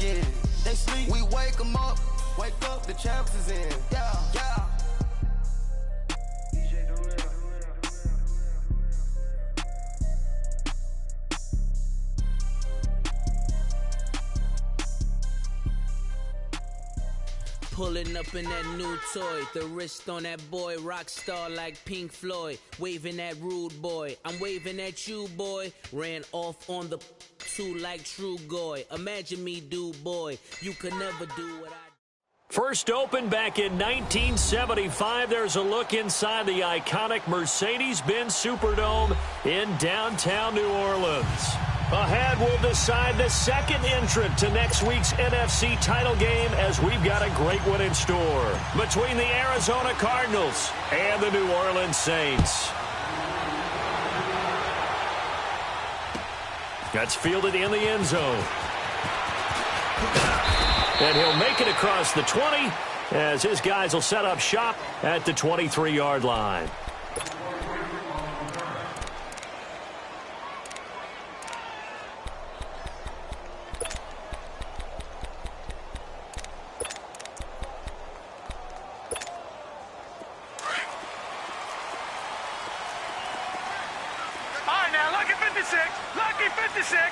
again. They sleep, we wake them up. Wake up, the champs is in. Yeah, yeah. Pulling up in that new toy, the wrist on that boy, rock star like Pink Floyd, waving at rude boy, I'm waving at you boy, ran off on the two like true goy, imagine me do boy, you could never do what I do. First opened back in 1975, there's a look inside the iconic Mercedes-Benz Superdome in downtown New Orleans. Ahead, we'll decide the second entrant to next week's NFC title game as we've got a great one in store between the Arizona Cardinals and the New Orleans Saints. That's fielded in the end zone. And he'll make it across the 20 as his guys will set up shop at the 23-yard line. Lucky 56.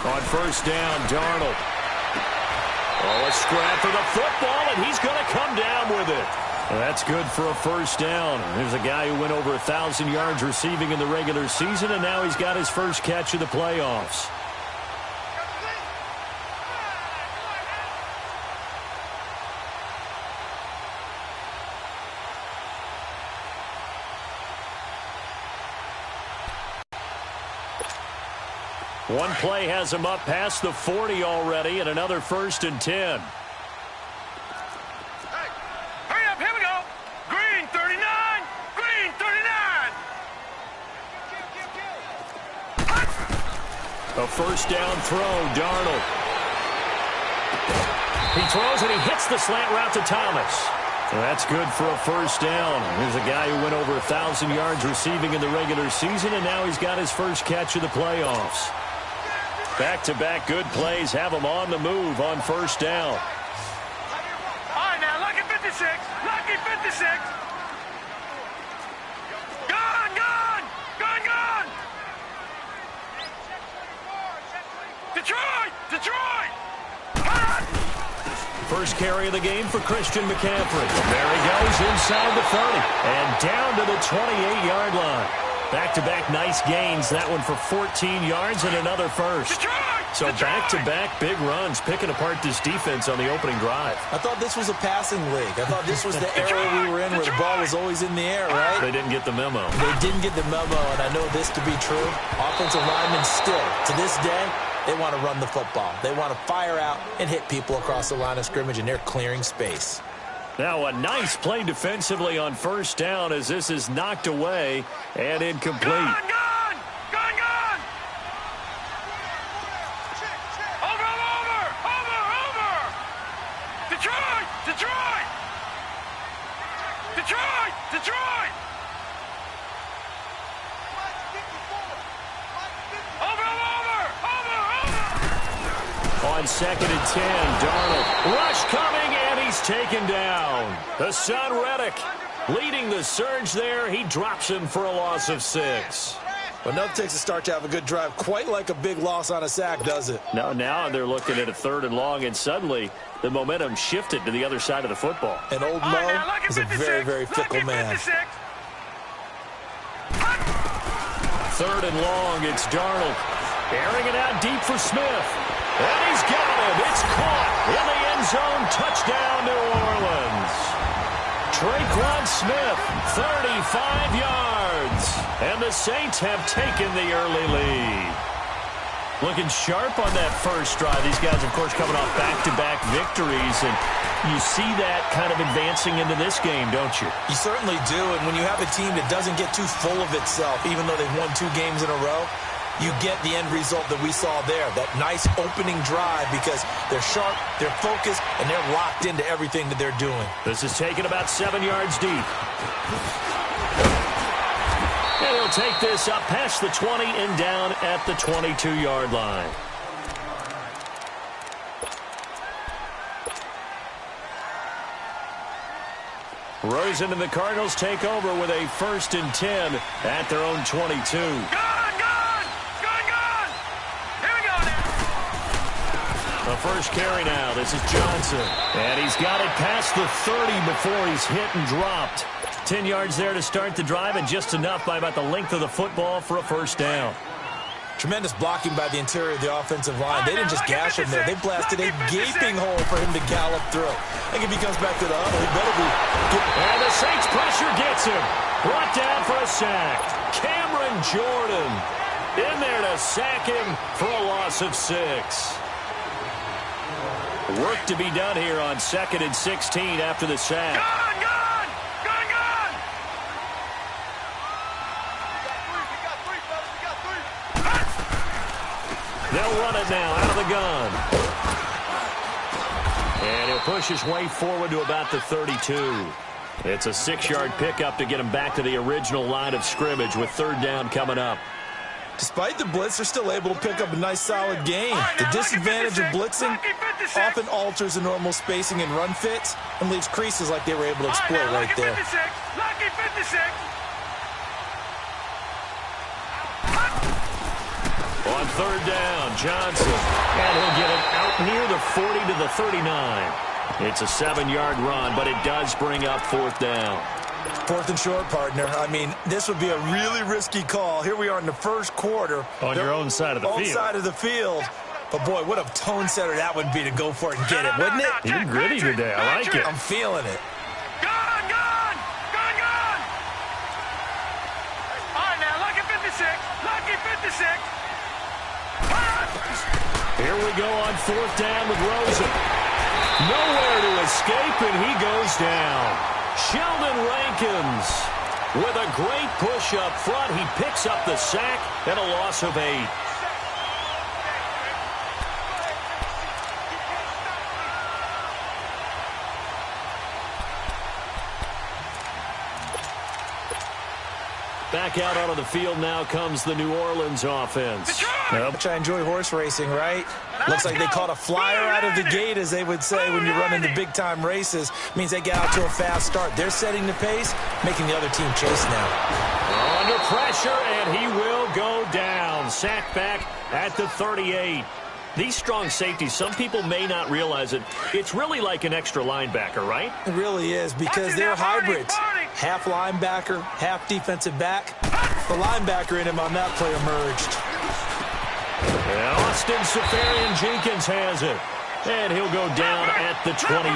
On first down, Darnold. Oh, a scrap for the football, and he's going to come down with it. Well, that's good for a first down. There's a guy who went over 1,000 yards receiving in the regular season, and now he's got his first catch of the playoffs. One play has him up past the 40 already, and another 1st and 10. Hey, hurry up, here we go. Green 39, green 39. A first down throw, Darnold. He throws and he hits the slant route to Thomas. That's good for a first down. There's a guy who went over 1,000 yards receiving in the regular season, and now he's got his first catch of the playoffs. Back-to-back good plays have him on the move on first down. All right, now, lucky 56. Lucky 56. Gone. Detroit. First carry of the game for Christian McCaffrey. There he goes inside the 30 and down to the 28-yard line. Back-to-back nice gains. That one for 14 yards and another first. So back-to-back big runs, picking apart this defense on the opening drive. I thought this was a passing league. I thought this was the era we were in where the ball was always in the air, right? They didn't get the memo. They didn't get the memo, and I know this to be true. Offensive linemen still, to this day, they want to run the football. They want to fire out and hit people across the line of scrimmage, and they're clearing space. Now a nice play defensively on first down as this is knocked away and incomplete. Gone. Detroit. Over. On 2nd and 10, Darnold. Rush coming, and he's taken down. The son, Reddick, leading the surge there. He drops him for a loss of 6. Well, enough takes a start to have a good drive. Quite like a big loss on a sack, does it? No, now they're looking at a 3rd and long, and suddenly the momentum shifted to the other side of the football. And old Mo is a very, very fickle man. 3rd and long, it's Darnold. Airing it out deep for Smith. And he's got him. It's caught in the end zone. Touchdown, New Orleans. Traquan Smith, 35 yards. And the Saints have taken the early lead. Looking sharp on that first drive. These guys, of course, coming off back-to-back victories. And you see that kind of advancing into this game, don't you? You certainly do. And when you have a team that doesn't get too full of itself, even though they've won 2 games in a row, you get the end result that we saw there, that nice opening drive, because they're sharp, they're focused, and they're locked into everything that they're doing. This is taken about 7 yards deep. And he'll take this up past the 20 and down at the 22-yard line. Rosen and the Cardinals take over with a 1st and 10 at their own 22. Gone! Here we go now. The first carry now. This is Johnson. And he's got it past the 30 before he's hit and dropped. 10 yards there to start the drive, and just enough by about the length of the football for a first down. Tremendous blocking by the interior of the offensive line. They didn't just gash him there. They blasted a gaping hole for him to gallop through. I think if he comes back to the huddle, he better be... And the Saints pressure gets him. Brought down for a sack. Cameron Jordan in there to sack him for a loss of 6. Work to be done here on 2nd and 16 after the sack. Gone! They'll run it now out of the gun. And he'll push his way forward to about the 32. It's a 6-yard pickup to get him back to the original line of scrimmage with 3rd down coming up. Despite the blitz, they're still able to pick up a nice, solid gain. The disadvantage of blitzing often alters the normal spacing and run fits and leaves creases like they were able to exploit right there. Lucky 56. On 3rd down, Johnson. And he'll get it out near the 40 to the 39. It's a 7-yard run, but it does bring up 4th down. 4th and short, partner. I mean, this would be a really risky call. Here we are in the first quarter. On your own side of the field. Own side of the field. But, boy, what a tone setter that would be to go for it and get it, wouldn't it? You're gritty today. I like it. I'm feeling it. Gone! All right, now, lucky 56. Lucky 56. Here we go on 4th down with Rosen. Nowhere to escape, and he goes down. Sheldon Rankins with a great push up front. He picks up the sack and a loss of 8. Back out onto the field now comes the New Orleans offense. Which I enjoy horse racing, right? Looks like they caught a flyer out of the gate, as they would say when you're running the big-time races. Means they get out to a fast start. They're setting the pace, making the other team chase now. Under pressure, and he will go down. Sacked back at the 38. These strong safeties, some people may not realize it. It's really like an extra linebacker, right? It really is, because they're hybrids. Half linebacker, half defensive back. The linebacker in him on that play emerged. And Austin Safarian-Jenkins has it. And he'll go down at the 28.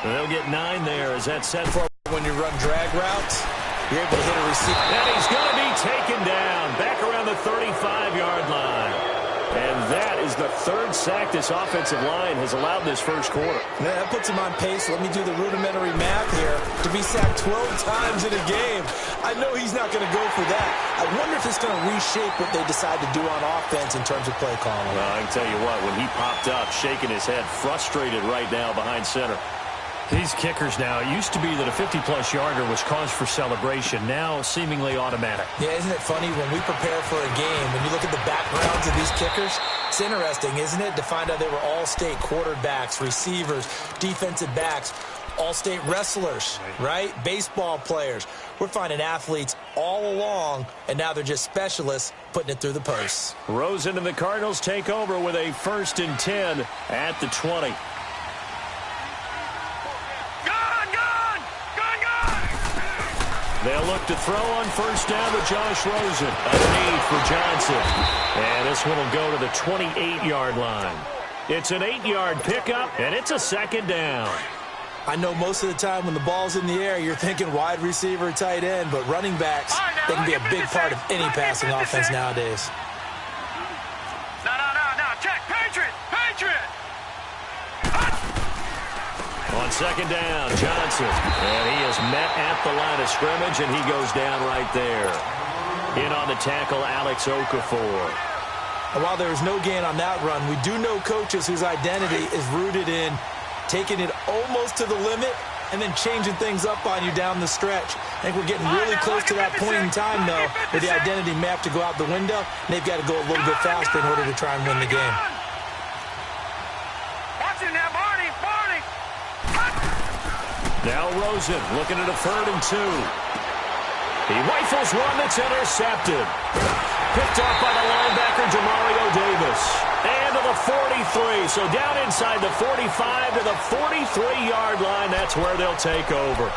They'll get 9 there as that's set for when you run drag routes. You're able to hit a receiver. And he's going to be taken down back around the 35-yard line. And that is the 3rd sack this offensive line has allowed this first quarter. Yeah, that puts him on pace. Let me do the rudimentary math here. To be sacked 12 times in a game. I know he's not going to go for that. I wonder if it's going to reshape what they decide to do on offense in terms of play calling. Well, I can tell you what, when he popped up, shaking his head, frustrated right now behind center. These kickers now, it used to be that a 50-plus yarder was cause for celebration. Now, seemingly automatic. Yeah, isn't it funny when we prepare for a game, when you look at the backgrounds of these kickers, it's interesting, isn't it, to find out they were all-state quarterbacks, receivers, defensive backs, all-state wrestlers, right? Baseball players. We're finding athletes all along, and now they're just specialists putting it through the posts. Rosen and the Cardinals take over with a 1st and 10 at the 20. They'll look to throw on 1st down with Josh Rosen. Underneath for Johnson. And this one will go to the 28-yard line. It's an 8-yard pickup, and it's a 2nd down. I know most of the time when the ball's in the air, you're thinking wide receiver, tight end, but running backs, they can be a big part of any passing offense nowadays. No. Check. Patriot. On 2nd down, Johnson. And he is met at the line of scrimmage, and he goes down right there. In on the tackle, Alex Okafor. And while there is no gain on that run, we do know coaches whose identity is rooted in taking it almost to the limit and then changing things up on you down the stretch. I think we're getting really close to that point in time, though, where the identity map to go out the window, and they've got to go a little bit faster in order to try and win the game. Watching now, Barney. Now Rosen looking at a 3rd and 2. He rifles one that's intercepted. Picked off by the linebacker, Demario Davis. And to the 43. So down inside the 45 to the 43-yard line. That's where they'll take over.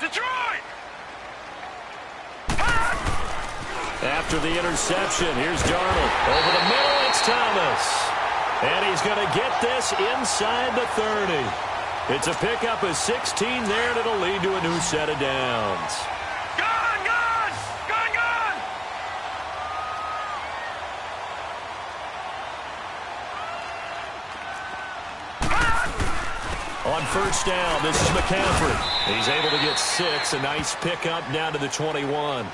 Detroit! After the interception, here's Darnold. Over the middle, it's Thomas. And he's going to get this inside the 30. It's a pickup of 16 there, and it'll lead to a new set of downs. On first down, this is McCaffrey. He's able to get 6. A nice pickup down to the 21.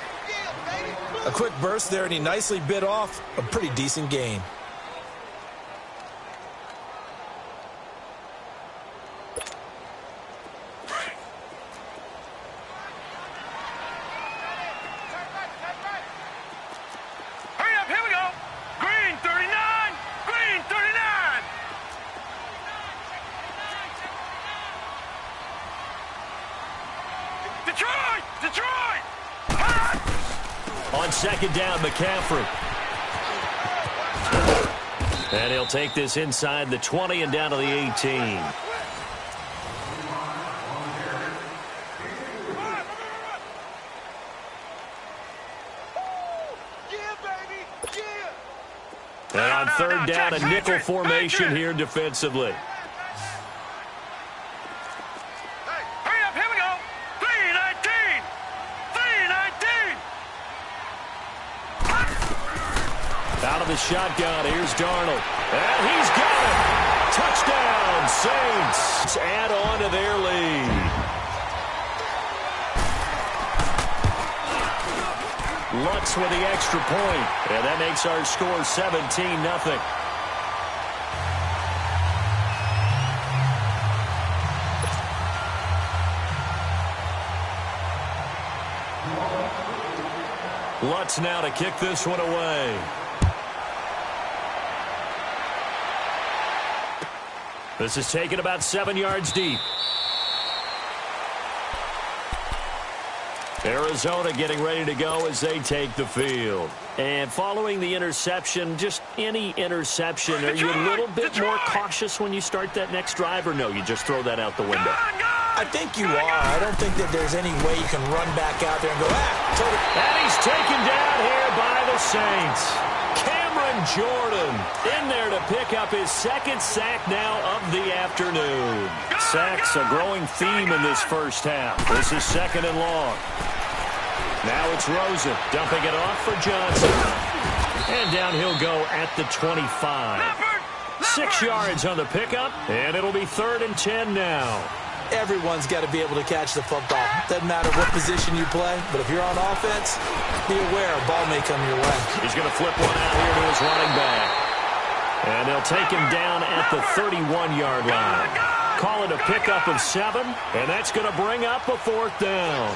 A quick burst there, and he nicely bit off a pretty decent gain. Hurry up, here we go. Green 39. Detroit! On second down, McCaffrey. And he'll take this inside the 20 and down to the 18. And on third down, a nickel formation here defensively. Out of the shotgun, here's Darnold. And he's got it! Touchdown, Saints! Add on to their lead. Lutz with the extra point. And that makes our score 17-0. Lutz now to kick this one away. This is taken about 7 yards deep. Arizona getting ready to go as they take the field. And following the interception, just any interception, are you a little bit more cautious when you start that next drive, or no, you just throw that out the window? I think you are. I don't think that there's any way you can run back out there and go, And he's taken down here by the Saints. Cameron Jordan in there to pick up his 2nd sack now of the afternoon. Sacks a growing theme in this first half. This is 2nd and long. Now it's Rosen dumping it off for Johnson. And down he'll go at the 25. 6 yards on the pickup, and it'll be 3rd and 10 now. Everyone's got to be able to catch the football. Doesn't matter what position you play, but if you're on offense, be aware a ball may come your way. He's going to flip one out here to his running back. And they'll take him down at the 31-yard line. Call it a pickup of 7, and that's going to bring up a 4th down.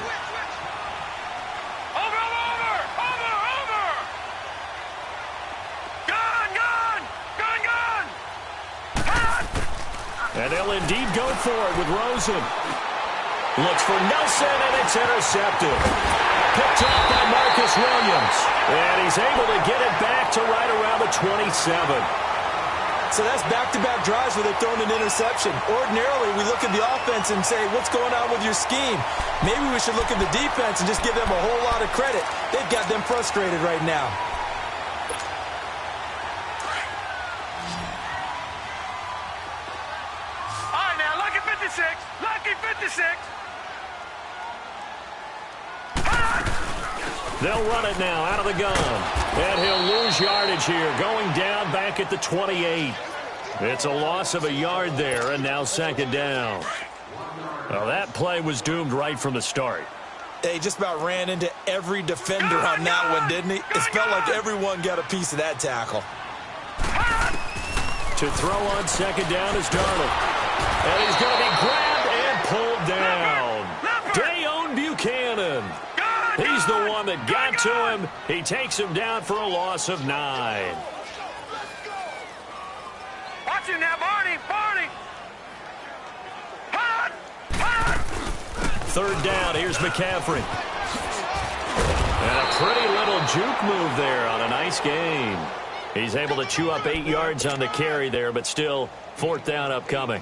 And they'll indeed go for it with Rosen. Looks for Nelson, and it's intercepted. Picked off by Marcus Williams. And he's able to get it back to right around the 27. So that's back-to-back drives where they've thrown an interception. Ordinarily, we look at the offense and say, what's going on with your scheme? Maybe we should look at the defense and just give them a whole lot of credit. They've got them frustrated right now. Lucky 56. They'll run it now out of the gun. And he'll lose yardage here, going down back at the 28. It's a loss of a yard there, and now 2nd down. Well, that play was doomed right from the start. He just about ran into every defender on that one, didn't he? It felt like everyone got a piece of that tackle. To throw on second down is Darnold. And he's going to be grabbed and pulled down. Dayon Buchanan. He's the one that got to him. He takes him down for a loss of 9. Watch him now, Barney. Third down, here's McCaffrey. And a pretty little juke move there on a nice gain. He's able to chew up 8 yards on the carry there, but still fourth down upcoming.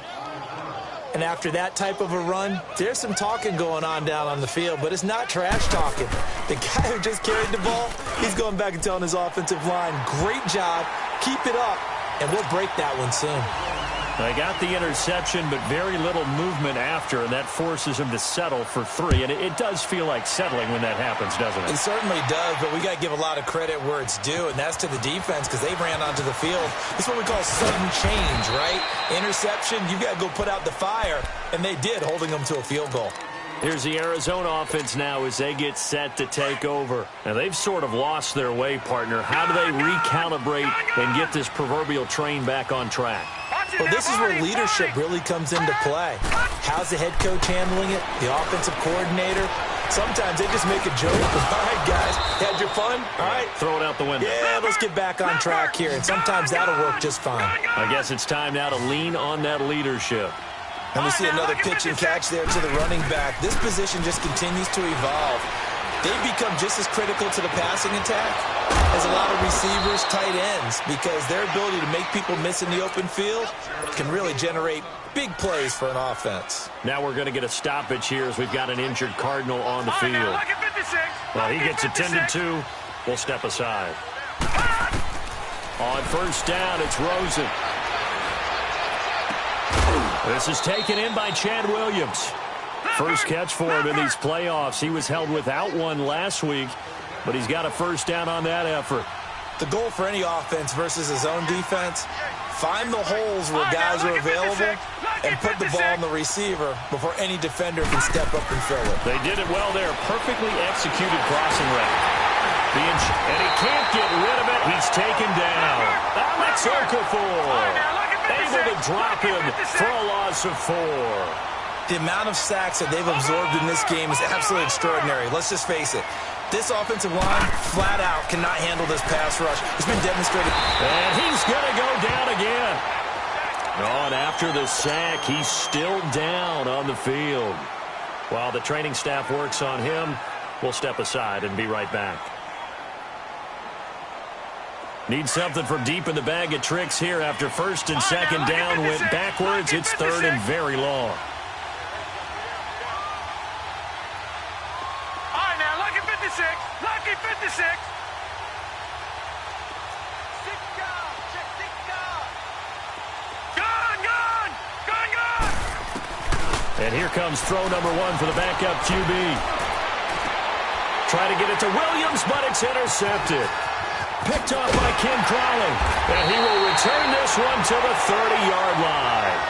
And after that type of a run, there's some talking going on down on the field, but it's not trash talking. The guy who just carried the ball, he's going back and telling his offensive line, great job, keep it up, and we'll break that one soon. They got the interception, but very little movement after, and that forces him to settle for 3. And it does feel like settling when that happens, doesn't it? It certainly does, but we got to give a lot of credit where it's due, and that's to the defense because they ran onto the field. It's what we call sudden change, right? Interception, you got to go put out the fire, and they did, holding them to a field goal. Here's the Arizona offense now as they get set to take over. And they've sort of lost their way, partner. How do they recalibrate and get this proverbial train back on track? Well, this is where leadership really comes into play. How's the head coach handling it? The offensive coordinator? Sometimes they just make a joke. All right, guys, had your fun? All right. Throw it out the window. Yeah, let's get back on track here. And sometimes that'll work just fine. I guess it's time now to lean on that leadership. And we see another pitch and catch there to the running back. This position just continues to evolve. They've become just as critical to the passing attack as a lot of receivers, tight ends, because their ability to make people miss in the open field can really generate big plays for an offense. Now we're going to get a stoppage here as we've got an injured Cardinal on the field. Well, he gets attended to. We'll step aside. On first down, it's Rosen. This is taken in by Chad Williams. First catch for him in these playoffs. He was held without one last week, but he's got a first down on that effort. The goal for any offense versus his own defense, find the holes where guys are available and put the ball on the receiver before any defender can step up and fill it. They did it well there. Perfectly executed crossing route. And he can't get rid of it. He's taken down. Alex Okafor able to drop him for a loss of 4. The amount of sacks that they've absorbed in this game is absolutely extraordinary. Let's just face it. This offensive line, flat out, cannot handle this pass rush. It's been demonstrated. And he's going to go down again. Oh, and after the sack, he's still down on the field. While the training staff works on him, we'll step aside and be right back. Need something from deep in the bag of tricks here after first and second down went backwards. It's third and very long. Lucky 56. Gone. And here comes throw number 1 for the backup QB. Try to get it to Williams, but it's intercepted. Picked off by Ken Crowley. And he will return this one to the 30-yard line.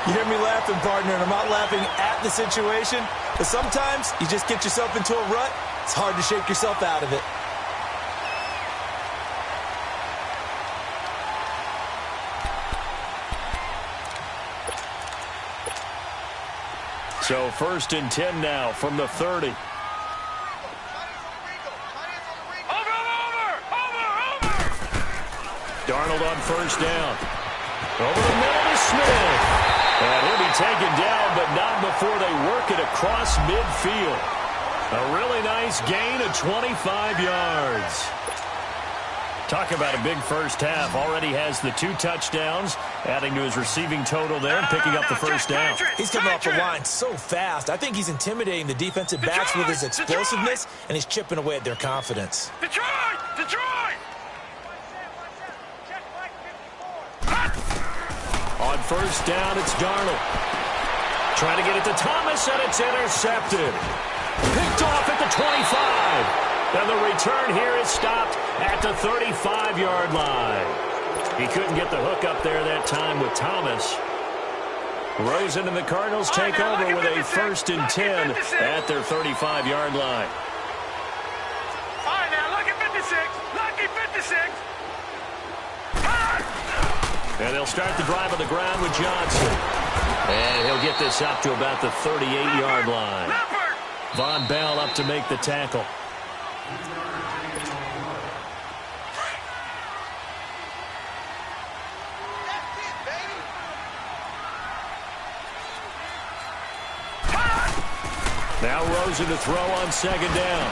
You hear me laughing, partner, and I'm not laughing at the situation, but sometimes you just get yourself into a rut. It's hard to shake yourself out of it. So first and 10 now from the 30. Darnold on first down. Over the middle to Smith. And he'll be taken down, but not before they work it across midfield. A really nice gain of 25 yards. Talk about a big first half. Already has the 2 touchdowns, adding to his receiving total there and picking up the first down. He's coming off the line so fast. I think he's intimidating the defensive backs with his explosiveness, and he's chipping away at their confidence. Detroit! On first down, it's Darnold. Trying to get it to Thomas, and it's intercepted. Picked off at the 25. And the return here is stopped at the 35-yard line. He couldn't get the hook up there that time with Thomas. Rosen and the Cardinals take over with a 1st and 10 at their 35-yard line. All right, now, lucky 56. Lucky 56. And they'll start the drive on the ground with Johnson. And he'll get this up to about the 38-yard line. Von Bell up to make the tackle. Now Rosen to throw on 2nd down.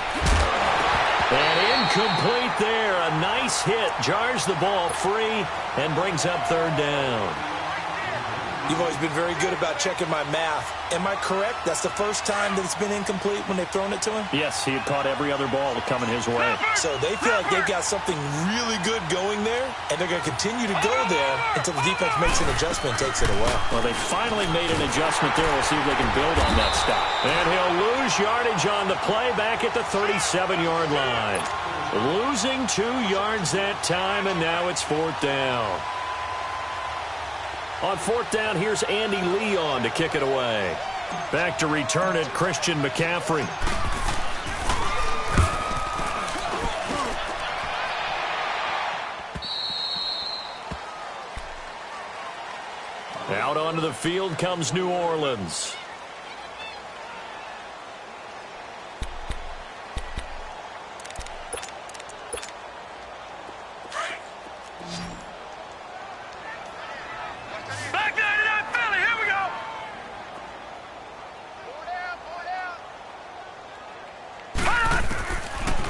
And incomplete there. A nice hit. Jars the ball free and brings up 3rd down. You've always been very good about checking my math. Am I correct? That's the first time that it's been incomplete when they've thrown it to him? Yes, he had caught every other ball coming his way. So they feel like they've got something really good going there, and they're going to continue to go there until the defense makes an adjustment and takes it away. Well, they finally made an adjustment there. We'll see if they can build on that stop. And he'll lose yardage on the play back at the 37-yard line. Losing 2 yards that time, and now it's 4th down. On 4th down, here's Andy Leon to kick it away. Back to return it, Christian McCaffrey. Out onto the field comes New Orleans.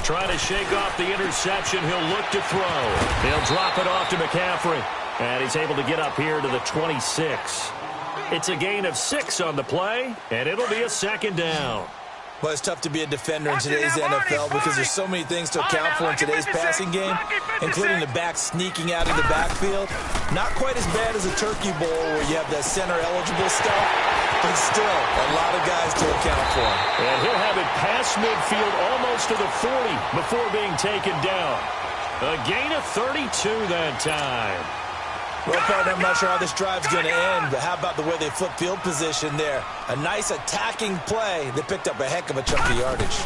Trying to shake off the interception. He'll look to throw. He'll drop it off to McCaffrey. And he's able to get up here to the 26. It's a gain of 6 on the play, and it'll be a 2nd down. Well, it's tough to be a defender in today's NFL because there's so many things to account for in today's passing game, including the back sneaking out of the backfield. Not quite as bad as a turkey bowl where you have that center-eligible stuff, but still a lot of guys to account for. And he'll have it past midfield almost to the 40 before being taken down. A gain of 32 that time. Well, partner, I'm not sure how this drive's going to end, but how about the way they flip field position there? A nice attacking play. They picked up a heck of a chunk of yardage.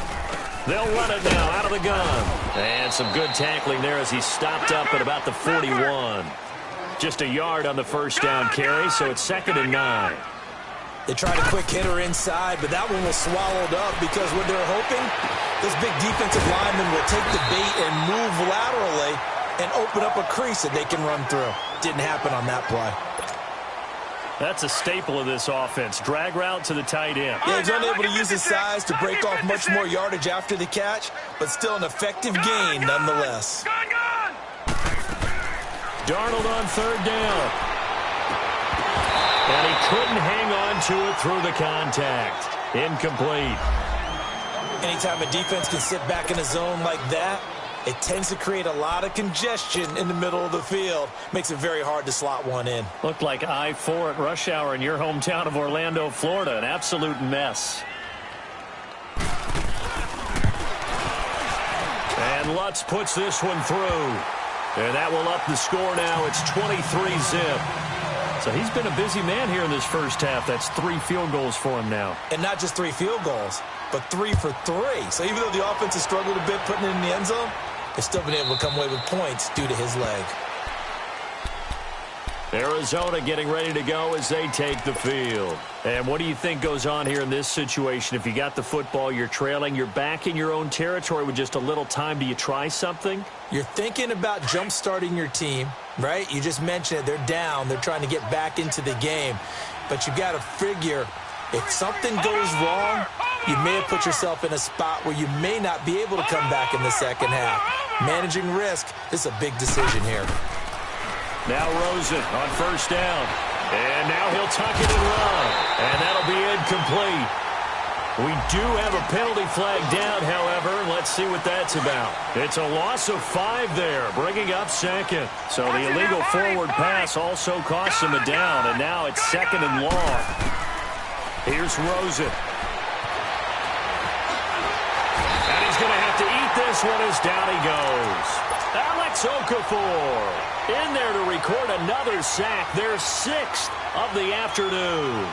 They'll run it now out of the gun. And some good tackling there as he stopped up at about the 41. Just a yard on the 1st down carry, so it's 2nd and 9. They tried a quick hitter inside, but that one was swallowed up because what they're hoping, this big defensive lineman will take the bait and move laterally and open up a crease that they can run through. Didn't happen on that play. That's a staple of this offense. Drag route to the tight end. Yeah, he's unable to use his size to break off much more yardage after the catch, but still an effective gain nonetheless. Darnold on 3rd down. And he couldn't hang on to it through the contact. Incomplete. Anytime a defense can sit back in a zone like that, it tends to create a lot of congestion in the middle of the field. Makes it very hard to slot one in. Looked like I-4 at rush hour in your hometown of Orlando, Florida. An absolute mess. And Lutz puts this one through. And that will up the score now. It's 23-zip. So he's been a busy man here in this 1st half. That's 3 field goals for him now. And not just 3 field goals, but 3 for 3. So even though the offense has struggled a bit putting it in the end zone, they've still been able to come away with points due to his leg. Arizona getting ready to go as they take the field. And what do you think goes on here in this situation? If you got the football, you're trailing, you're back in your own territory with just a little time. Do you try something? You're thinking about jump-starting your team, right? You just mentioned it. They're down. They're trying to get back into the game. But you got to figure if something goes wrong, you may have put yourself in a spot where you may not be able to come back in the 2nd half. Managing risk is a big decision here. Now Rosen on 1st down. And now he'll tuck it and run. And that'll be incomplete. We do have a penalty flag down, however. Let's see what that's about. It's a loss of 5 there, bringing up 2nd. So the illegal forward pass also costs him a down. And now it's 2nd and long. Here's Rosen. And he's going to have to eat this one as down he goes. Alex Okafor in there to record another sack, their 6th of the afternoon.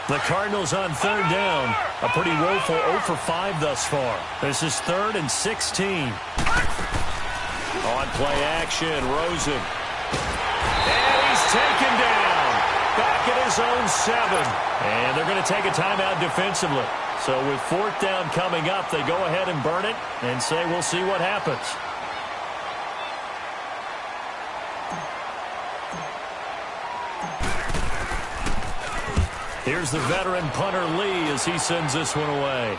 The Cardinals on third down. A pretty woeful 0 for 5 thus far. This is 3rd and 16. On play action, Rosen. And he's taken down. Back at his own 7. And they're going to take a timeout defensively. So with 4th down coming up, they go ahead and burn it and say we'll see what happens. Here's the veteran punter Lee as he sends this one away.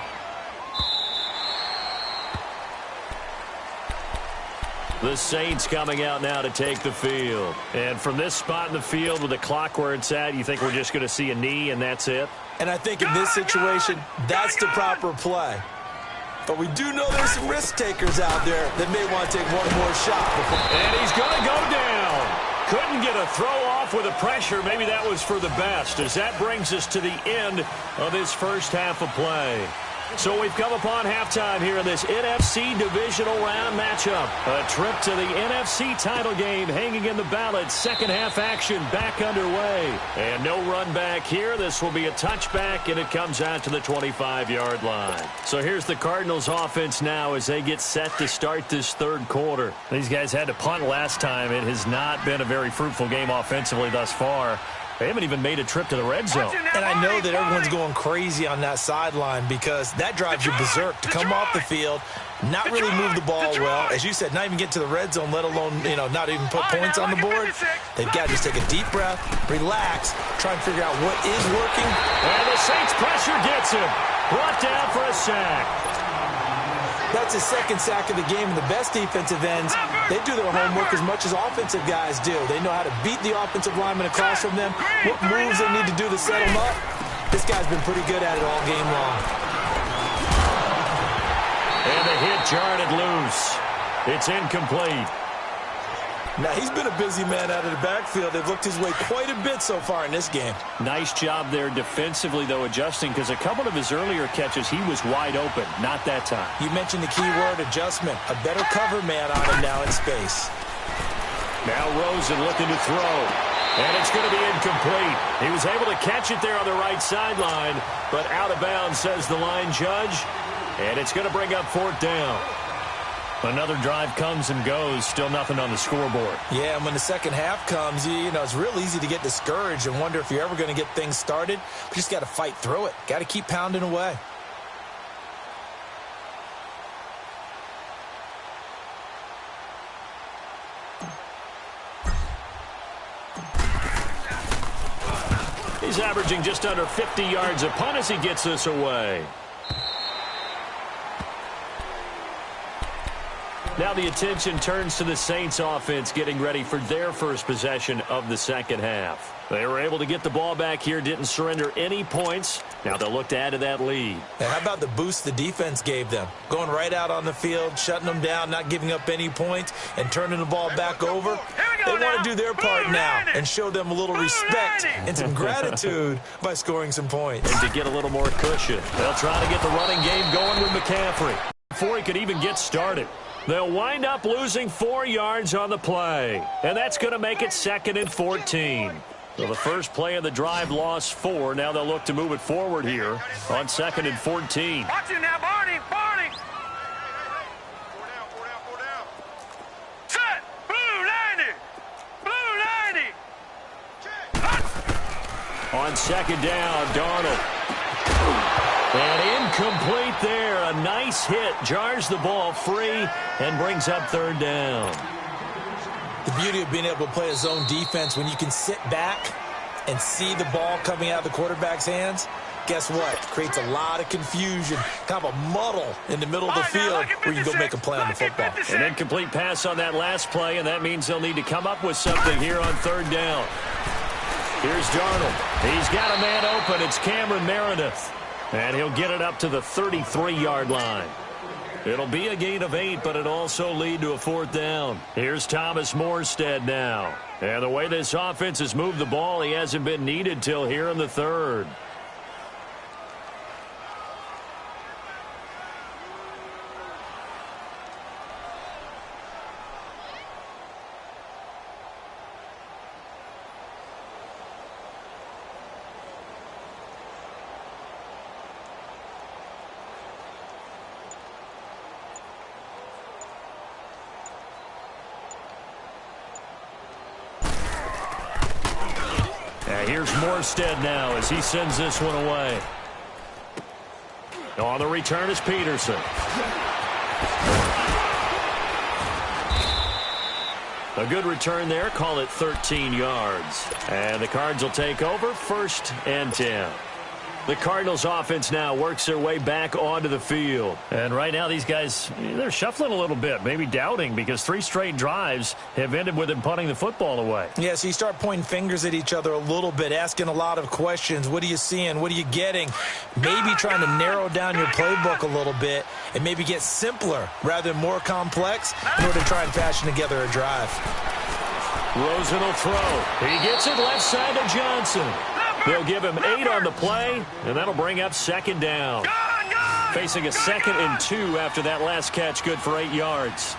The Saints coming out now to take the field. And from this spot in the field with the clock where it's at, you think we're just going to see a knee and that's it? And I think in this situation, that's the proper play. But we do know there's some risk takers out there that may want to take one more shot. And he's going to go down. Couldn't get a throw off with the pressure. Maybe that was for the best, as that brings us to the end of this first half of play. So we've come upon halftime here in this NFC divisional round matchup. A trip to the NFC title game hanging in the balance. Second half action back underway. And no run back here. This will be a touchback, and it comes out to the 25-yard line. So here's the Cardinals offense now as they get set to start this third quarter. These guys had to punt last time. It has not been a very fruitful game offensively thus far. They haven't even made a trip to the red zone. And I know that everyone's going crazy on that sideline because that drives you berserk to come off the field, not really move the ball well. As you said, not even get to the red zone, let alone, not even put points on the board. They've got to just take a deep breath, relax, try and figure out what is working. And the Saints pressure gets him. Brought down for a sack. That's his 2nd sack of the game, and the best defensive ends, they do their homework as much as offensive guys do. They know how to beat the offensive lineman across from them, what moves they need to do to set them up. This guy's been pretty good at it all game long. And the hit jarred it loose. It's incomplete. Now, he's been a busy man out of the backfield. They've looked his way quite a bit so far in this game. Nice job there defensively, though, adjusting, because a couple of his earlier catches, he was wide open. Not that time. You mentioned the key word, adjustment. A better cover man on him now in space. Now Rosen looking to throw. And it's going to be incomplete. He was able to catch it there on the right sideline, but out of bounds, says the line judge. And it's going to bring up 4th down. Another drive comes and goes, still nothing on the scoreboard. Yeah, and when the second half comes, it's real easy to get discouraged and wonder if you're ever going to get things started. We just got to fight through it. Got to keep pounding away. He's averaging just under 50 yards a punt as he gets this away. Now the attention turns to the Saints offense getting ready for their first possession of the second half. They were able to get the ball back here, didn't surrender any points. Now they'll look to add to that lead. And how about the boost the defense gave them? Going right out on the field, shutting them down, not giving up any points, and turning the ball back over. They want to do their part now and show them a little respect and some gratitude by scoring some points. And to get a little more cushion, they'll try to get the running game going with McCaffrey before he could even get started. They'll wind up losing 4 yards on the play, and that's going to make it 2nd and 14. So the first play of the drive lost 4. Now they'll look to move it forward here on 2nd and 14. Watch it now, Barney. Set. Blue 90. On 2nd down, Darnold. And incomplete there. A nice hit. Jars the ball free and brings up 3rd down. The beauty of being able to play a zone defense when you can sit back and see the ball coming out of the quarterback's hands, guess what? Creates a lot of confusion, kind of a muddle in the middle of the field where you can go make a play on the football. An incomplete pass on that last play, and that means they'll need to come up with something here on 3rd down. Here's Darnold. He's got a man open. It's Cameron Meredith. And he'll get it up to the 33-yard line. It'll be a gain of 8, but it'll also lead to a 4th down. Here's Thomas Morstead now. And the way this offense has moved the ball, he hasn't been needed till here in the 3rd. Here's Morstead now as he sends this one away. On the return is Peterson. A good return there. Call it 13 yards. And the Cards will take over 1st and 10. The Cardinals offense now works their way back onto the field. And right now these guys, they're shuffling a little bit, maybe doubting, because 3 straight drives have ended with them punting the football away. Yeah, so you start pointing fingers at each other a little bit, asking a lot of questions. What are you seeing? What are you getting? Maybe trying to narrow down your playbook a little bit and maybe get simpler rather than more complex in order to try and fashion together a drive. Rosen will throw. He gets it left side to Johnson. They'll give him 8 on the play, and that'll bring up 2nd down. Facing a 2nd and 2 after that last catch, good for 8 yards.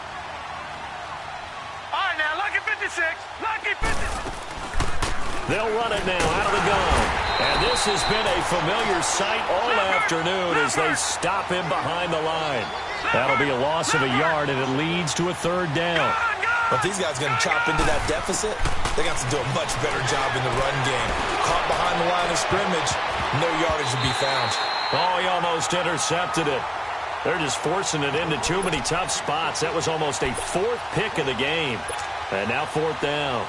All right, now, lucky 56. Lucky 56. They'll run it now out of the gun. And this has been a familiar sight all afternoon as they stop him behind the line. That'll be a loss of a yard, and it leads to a 3rd down. But these guys are going to chop into that deficit. They're going to have to do a much better job in the run game. Caught behind the line of scrimmage, no yardage to be found. Oh, he almost intercepted it. They're just forcing it into too many tough spots. That was almost a 4th pick of the game. And now 4th down.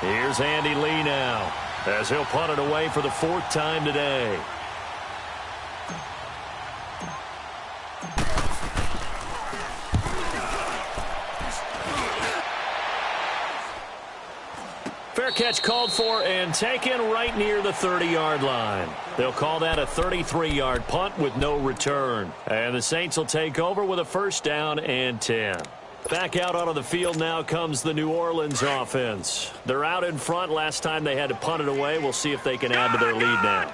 Here's Andy Lee now as he'll punt it away for the 4th time today. Fair catch called for and taken right near the 30-yard line. They'll call that a 33-yard punt with no return. And the Saints will take over with a 1st down and 10. Back out onto the field now comes the New Orleans offense. They're out in front. Last time they had to punt it away. We'll see if they can add to their lead now.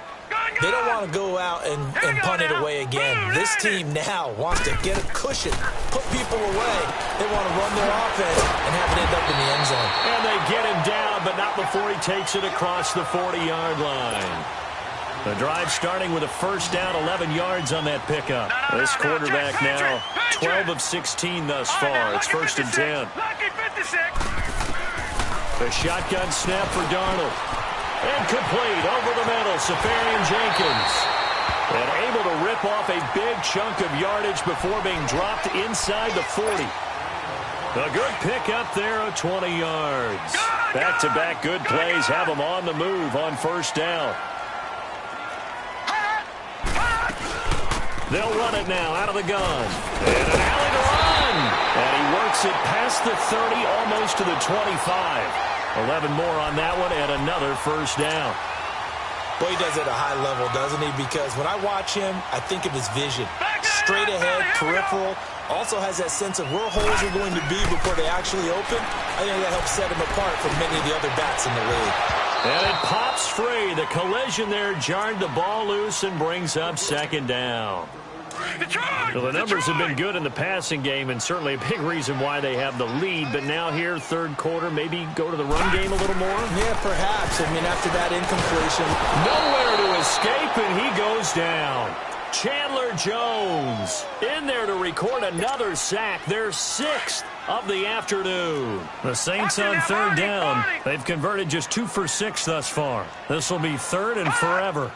They don't want to go out and punt it away again. This team now wants to get a cushion, put people away. They want to run their offense and have it end up in the end zone. And they get him down, but not before he takes it across the 40-yard line. The drive starting with a 1st down, 11 yards on that pickup. This quarterback now 12 of 16 thus far. It's 1st and 10. The shotgun snap for Darnold. And complete over the middle, Safarian Jenkins. And able to rip off a big chunk of yardage before being dropped inside the 40. A good pick up there of 20 yards. Back-to-back good plays have them on the move on 1st down. They'll run it now out of the gun. And an alley to run. And he works it past the 30, almost to the 25. 11 more on that one and another 1st down. Well, he does it at a high level, doesn't he? Because when I watch him, I think of his vision. Straight ahead, peripheral. Also has that sense of where holes are going to be before they actually open. I think that helps set him apart from many of the other bats in the league. And it pops free. The collision there jarred the ball loose and brings up 2nd down. So the numbers have been good in the passing game, and certainly a big reason why they have the lead. But now here, 3rd quarter, maybe go to the run game a little more? Yeah, perhaps. I mean, after that incompletion. Nowhere to escape, and he goes down. Chandler Jones in there to record another sack. Their 6th of the afternoon. The Saints on 3rd down. They've converted just 2 for 6 thus far. This will be 3rd and forever.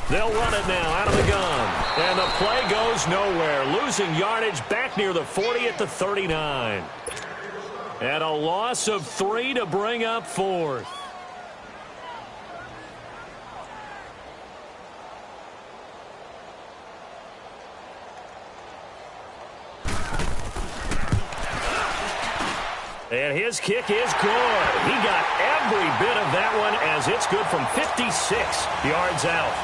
They'll run it now out of the gun. And the play goes nowhere. Losing yardage back near the 40 at the 39. And a loss of 3 to bring up 4th. And his kick is good. He got every bit of that one as it's good from 56 yards out.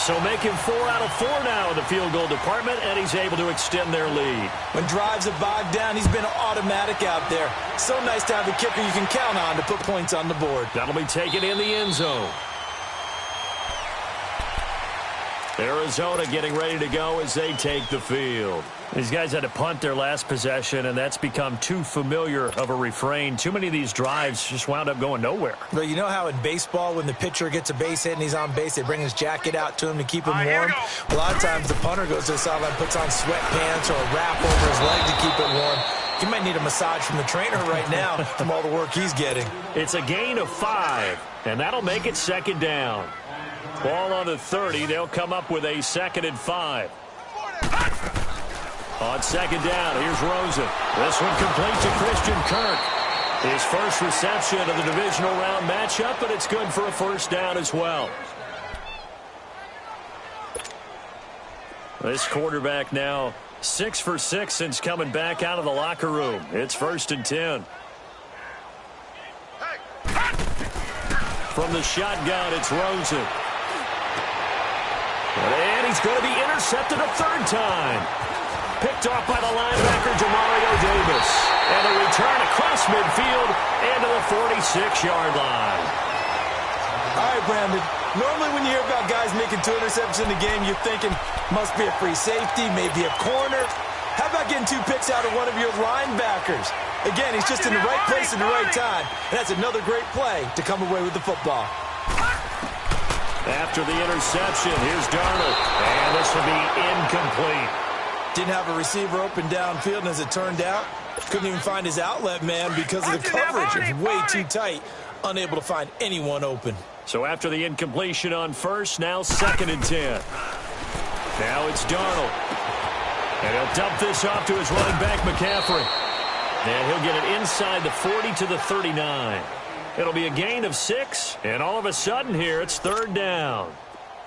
So making 4 out of 4 now in the field goal department, and he's able to extend their lead. When drives have bogged down, he's been automatic out there. So nice to have a kicker you can count on to put points on the board. That'll be taken in the end zone. Arizona getting ready to go as they take the field. These guys had to punt their last possession, and that's become too familiar of a refrain. Too many of these drives just wound up going nowhere. Well, you know how in baseball when the pitcher gets a base hit and he's on base, they bring his jacket out to him to keep him warm? A lot of times the punter goes to the sideline, puts on sweatpants or a wrap over his leg to keep it warm. He might need a massage from the trainer right now from all the work he's getting. It's a gain of 5, and that'll make it second down. Ball on the 30. They'll come up with a 2nd and 5. On second down, here's Rosen. This one complete to Christian Kirk. His first reception of the divisional round matchup, but it's good for a first down as well. This quarterback now 6 for 6 since coming back out of the locker room. It's 1st and 10. From the shotgun, it's Rosen. And he's going to be intercepted a 3rd time. Picked off by the linebacker, Demario Davis. And a return across midfield and to the 46-yard line. All right, Brandon. Normally when you hear about guys making 2 interceptions in the game, you're thinking must be a free safety, maybe a corner. How about getting 2 picks out of one of your linebackers? Again, he's just in the right place at the right time. And that's another great play to come away with the football. After the interception, here's Darnold. And this will be incomplete. Didn't have a receiver open downfield, and as it turned out, couldn't even find his outlet man because of the coverage. It's way too tight, unable to find anyone open. So after the incompletion on first, now 2nd and 10. Now it's Darnold. And he'll dump this off to his running back, McCaffrey. And he'll get it inside the 40 to the 39. It'll be a gain of 6, and all of a sudden here, it's 3rd down.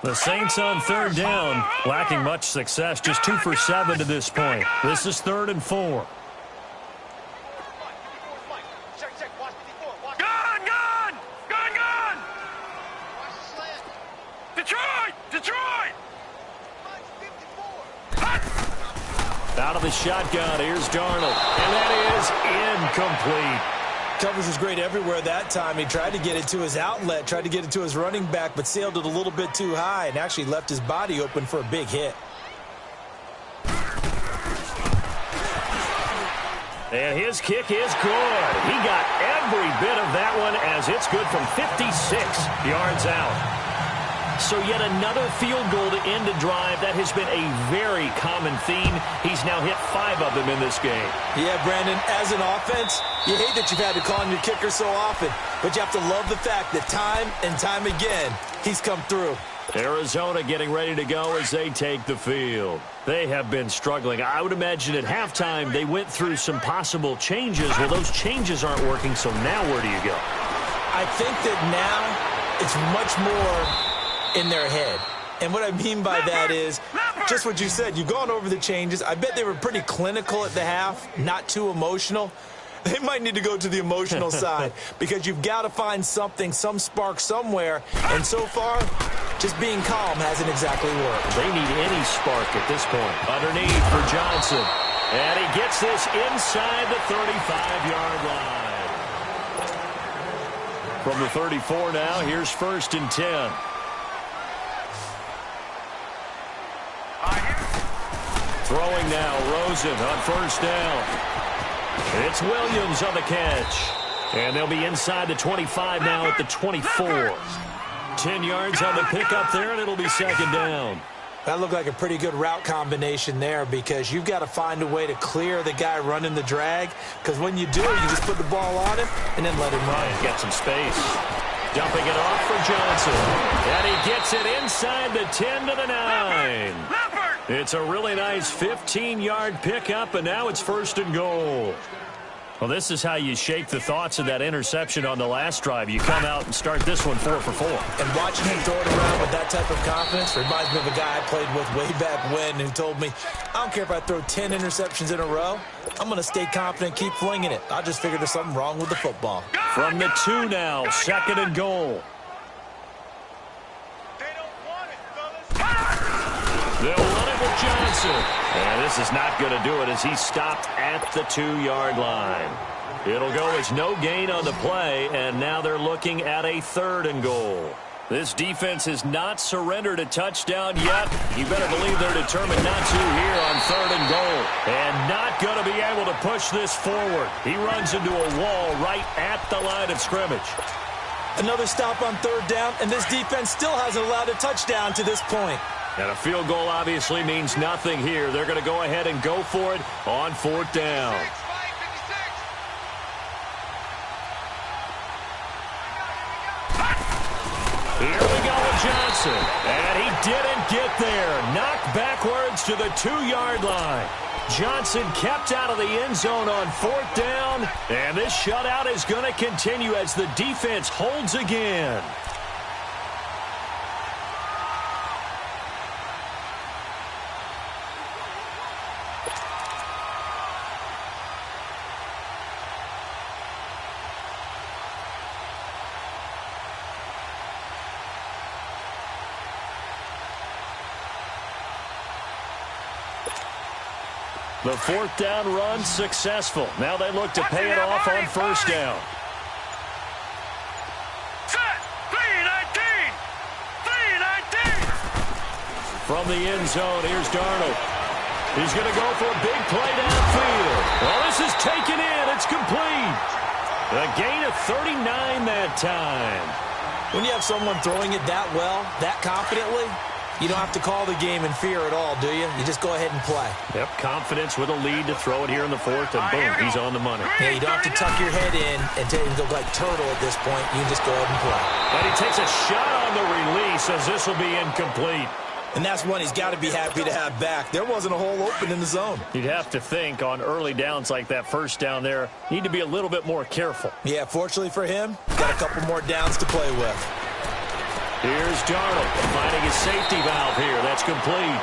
The Saints on 3rd down, lacking much success, just 2 for 7 to this point. This is 3rd and 4. Gun! Detroit! Out of the shotgun, here's Darnold, and that is incomplete. Coverage was great everywhere that time. He tried to get it to his outlet, tried to get it to his running back, but sailed it a little bit too high and actually left his body open for a big hit. And his kick is good. He got every bit of that one as it's good from 56 yards out. So yet another field goal to end a drive. That has been a very common theme. He's now hit 5 of them in this game. Yeah, Brandon, as an offense, you hate that you've had to call on your kicker so often, but you have to love the fact that time and time again, he's come through. Arizona getting ready to go as they take the field. They have been struggling. I would imagine at halftime they went through some possible changes. Well, those changes aren't working, so now where do you go? I think that now it's much more in their head. And what I mean by that is just what you said. You've gone over the changes. I bet they were pretty clinical at the half, not too emotional. They might need to go to the emotional side because you've got to find something, some spark somewhere. And so far, just being calm hasn't exactly worked. They need any spark at this point. Underneath for Johnson. And he gets this inside the 35-yard line. From the 34 now, here's 1st and 10. Throwing now, Rosen on 1st down. It's Williams on the catch. And they'll be inside the 25 now at the 24. 10 yards on the pickup there, and it'll be 2nd down. That looked like a pretty good route combination there because you've got to find a way to clear the guy running the drag. Because when you do, you just put the ball on him and then let him run. He's got some space. Dumping it off for Johnson. And he gets it inside the 10 to the 9. It's a really nice 15-yard pickup, and now it's 1st and goal. Well, this is how you shake the thoughts of that interception on the last drive. You come out and start this one 4 for 4. And watching him throw it around with that type of confidence reminds me of a guy I played with way back when who told me, I don't care if I throw 10 interceptions in a row. I'm going to stay confident, keep flinging it. I just figured there's something wrong with the football. From the 2 now, 2nd and goal. They'll run it with Johnson. And this is not going to do it as he stopped at the 2-yard line. It'll go as no gain on the play, and now they're looking at a 3rd and goal. This defense has not surrendered a touchdown yet. You better believe they're determined not to here on 3rd and goal. And not going to be able to push this forward. He runs into a wall right at the line of scrimmage. Another stop on 3rd down, and this defense still hasn't allowed a touchdown to this point. And a field goal obviously means nothing here. They're going to go ahead and go for it on 4th down. Here we go with Johnson. And he didn't get there. Knocked backwards to the 2-yard line. Johnson kept out of the end zone on 4th down. And this shutout is going to continue as the defense holds again. The 4th down run successful. Now they look to pay it off on 1st down. Set. 3-19. 3-19. From the end zone, here's Darnold. He's going to go for a big play downfield. Well, this is taken in. It's complete. A gain of 39 that time. When you have someone throwing it that well, that confidently, you don't have to call the game in fear at all, do you? You just go ahead and play. Yep, confidence with a lead to throw it here in the 4th, and boom, he's on the money. Yeah, you don't have to tuck your head in and look like turtle at this point. You can just go ahead and play. But he takes a shot on the release as this will be incomplete. And that's one he's got to be happy to have back. There wasn't a hole open in the zone. You'd have to think on early downs like that 1st down there, need to be a little bit more careful. Yeah, fortunately for him, got a couple more downs to play with. Here's Darnold finding his safety valve here. That's complete.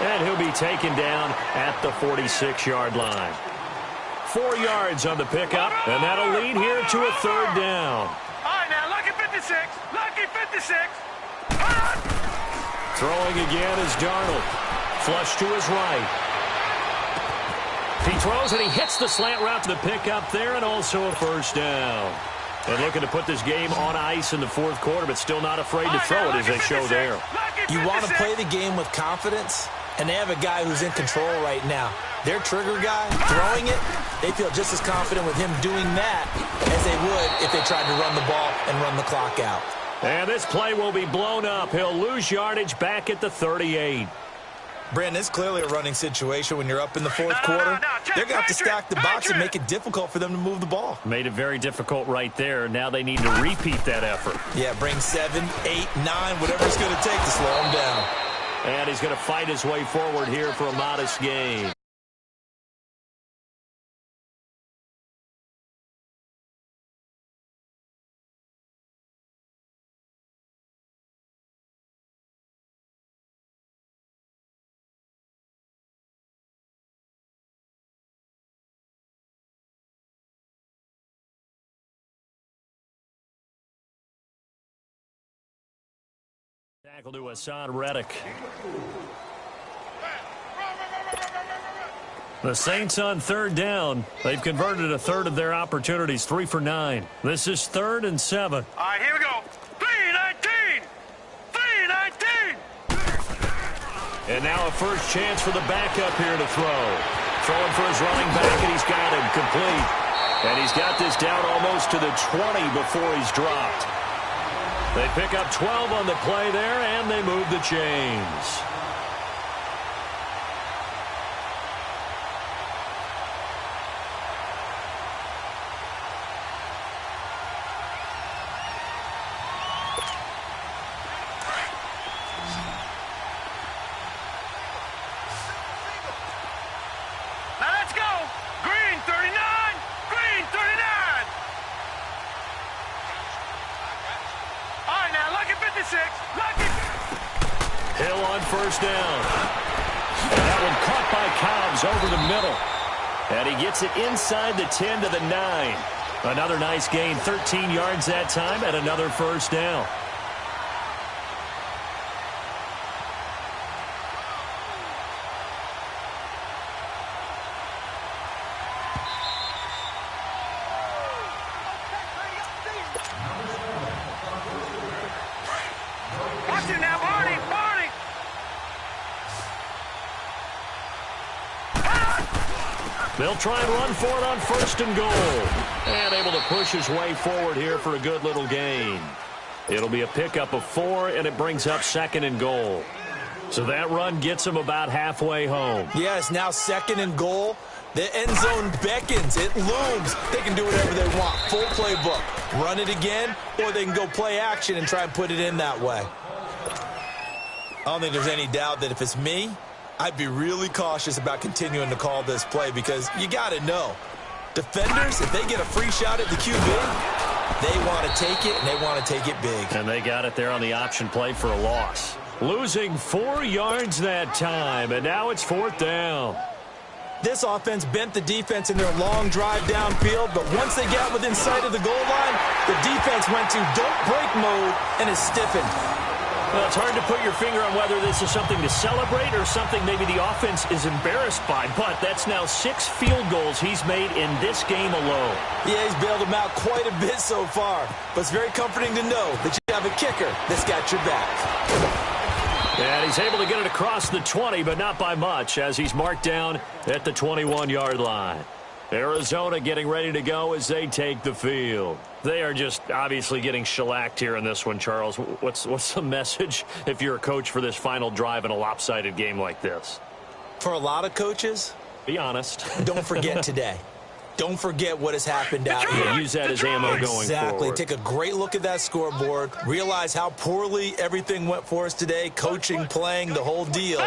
And he'll be taken down at the 46-yard line. 4 yards on the pickup, and that'll lead here to a 3rd down. All right, now, lucky 56. Lucky 56. Throwing again is Darnold. Flush to his right. He throws and he hits the slant route to the pickup there, and also a 1st down. And looking to put this game on ice in the 4th quarter, but still not afraid to throw it as they show there. You want to play the game with confidence, and they have a guy who's in control right now. Their trigger guy, throwing it, they feel just as confident with him doing that as they would if they tried to run the ball and run the clock out. And this play will be blown up. He'll lose yardage back at the 38. Brandon, it's clearly a running situation when you're up in the 4th quarter. They're going to have to stack the box and make it difficult for them to move the ball. Made it very difficult right there. Now they need to repeat that effort. Yeah, bring 7, 8, 9, whatever it's going to take to slow him down. And he's going to fight his way forward here for a modest gain. Tackle to Hassan Reddick. The Saints on 3rd down. They've converted a 1/3 of their opportunities, 3 for 9. This is 3rd and 7. All right, here we go. 3-19. 3-19. And now a first chance for the backup here to throw. Throwing for his running back, and he's got him complete. And he's got this down almost to the 20 before he's dropped. They pick up 12 on the play there, and they move the chains. Now let's go. Green 39. Green 39. All right, now lucky 56. Lucky. Hill on 1st down. And that one caught by Cobbs over the middle. And he gets it inside the 10 to the 9. Another nice gain, 13 yards that time, and another 1st down. They'll try and run for it on 1st and goal. And able to push his way forward here for a good little gain. It'll be a pickup of 4, and it brings up 2nd and goal. So that run gets him about halfway home. Yeah, it's now 2nd and goal. The end zone beckons. It looms. They can do whatever they want. Full playbook. Run it again, or they can go play action and try and put it in that way. I don't think there's any doubt that if it's me, I'd be really cautious about continuing to call this play because you got to know. Defenders, if they get a free shot at the QB, they want to take it, and they want to take it big. And they got it there on the option play for a loss. Losing 4 yards that time, and now it's 4th down. This offense bent the defense in their long drive downfield, but once they got within sight of the goal line, the defense went to don't break mode and is stiffened. Well, it's hard to put your finger on whether this is something to celebrate or something maybe the offense is embarrassed by, but that's now 6 field goals he's made in this game alone. Yeah, he's bailed them out quite a bit so far, but it's very comforting to know that you have a kicker that's got your back. And he's able to get it across the 20, but not by much, as he's marked down at the 21-yard line. Arizona getting ready to go as they take the field. They are just obviously getting shellacked here in this one, Charles. What's the message if you're a coach for this final drive in a lopsided game like this? For a lot of coaches, be honest. Don't forget today. Don't forget what has happened out here. Use that as ammo going forward. Exactly. Take a great look at that scoreboard. Realize how poorly everything went for us today. Coaching, playing, the whole deal.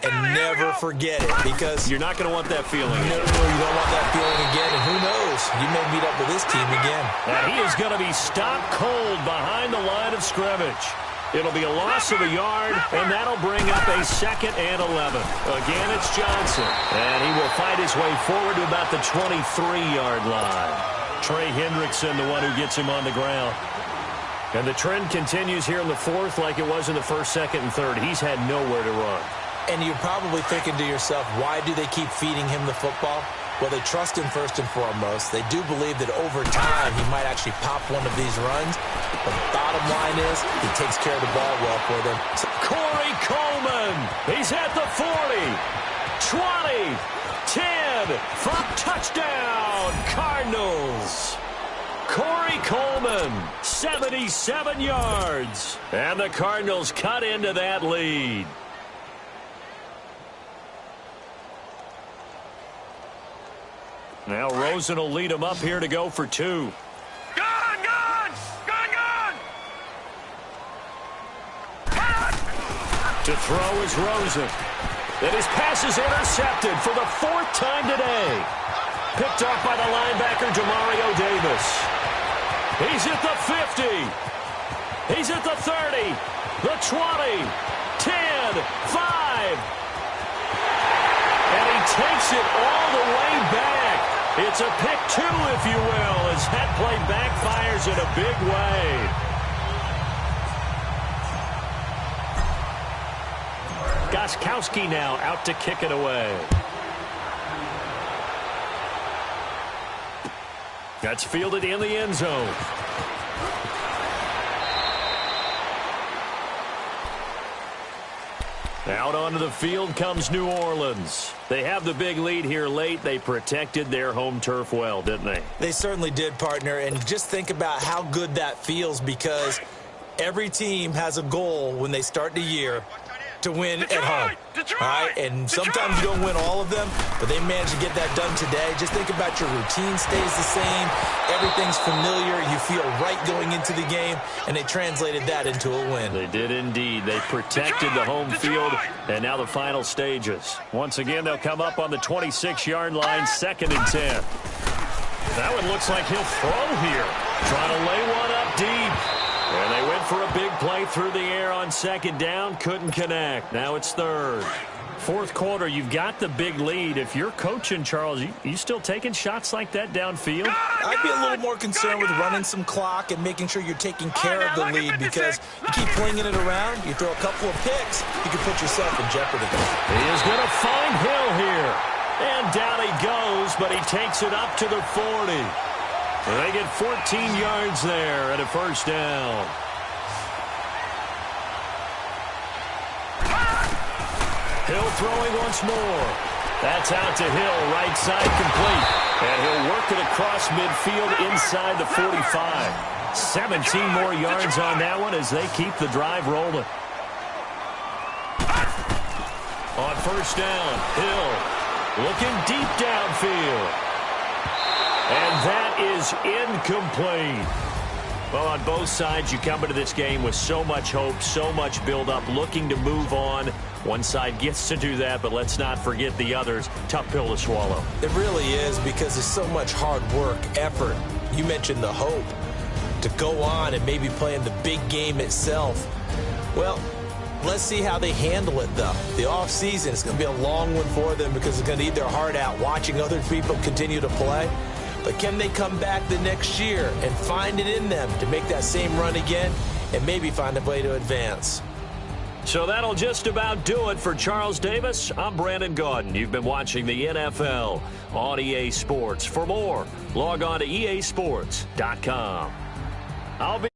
And never forget it because you're not going to want that feeling. No, you don't want that feeling again. And who knows? You may meet up with this team again. And he is going to be stopped cold behind the line of scrimmage. It'll be a loss of a yard, and that'll bring up a 2nd and 11. Again, it's Johnson, and he will fight his way forward to about the 23-yard line. Trey Hendrickson, the one who gets him on the ground. And the trend continues here in the 4th like it was in the 1st, 2nd, and 3rd. He's had nowhere to run. And you're probably thinking to yourself, why do they keep feeding him the football? Well, they trust him first and foremost. They do believe that over time he might actually pop one of these runs. But the bottom line is he takes care of the ball well for them. Corey Coleman, he's at the 40, 20, 10, from touchdown, Cardinals. Corey Coleman, 77 yards. And the Cardinals cut into that lead. Now Rosen will lead him up here to go for 2. To throw is Rosen. And his pass is intercepted for the 4th time today. Picked off by the linebacker, Demario Davis. He's at the 50. He's at the 30. The 20. 10. 5. And he takes it all the way back. It's a pick 2, if you will, as that play backfires in a big way. Gostkowski now out to kick it away. That's fielded in the end zone. Out onto the field comes New Orleans. They have the big lead here late. They protected their home turf well, didn't they? They certainly did, partner. And just think about how good that feels because every team has a goal when they start the year to win at home. All right? And sometimes you don't win all of them, but they managed to get that done today. Just think about your routine stays the same. Everything's familiar. You feel right going into the game, and they translated that into a win. They did indeed. They protected the home field, and now the final stages. Once again, they'll come up on the 26-yard line, 2nd and 10. That one looks like he'll throw here. Trying to lay one up deep. And they went for a big play through the air on 2nd down. Couldn't connect. Now it's 3rd. 4th quarter, you've got the big lead. If you're coaching, Charles, you still taking shots like that downfield? I'd be a little more concerned with running some clock and making sure you're taking care of the lead because you keep flinging it around, you throw a couple of picks, you can put yourself in jeopardy. He is going to find Hill here. And down he goes, but he takes it up to the 40. And they get 14 yards there at a 1st down. Hill throwing once more. That's out to Hill, right side complete. And he'll work it across midfield inside the 45. 17 more yards on that one as they keep the drive rolling. On first down, Hill looking deep downfield. And that is incomplete. Well, on both sides, you come into this game with so much hope, so much build-up, looking to move on. One side gets to do that, but let's not forget the others. Tough pill to swallow. It really is, because there's so much hard work, effort. You mentioned the hope to go on and maybe play in the big game itself. Well, let's see how they handle it, though. The offseason is going to be a long one for them because they're going to eat their heart out watching other people continue to play. But can they come back the next year and find it in them to make that same run again and maybe find a way to advance? So that'll just about do it for Charles Davis. I'm Brandon Gaudin. You've been watching the NFL on EA Sports. For more, log on to easports.com. I'll be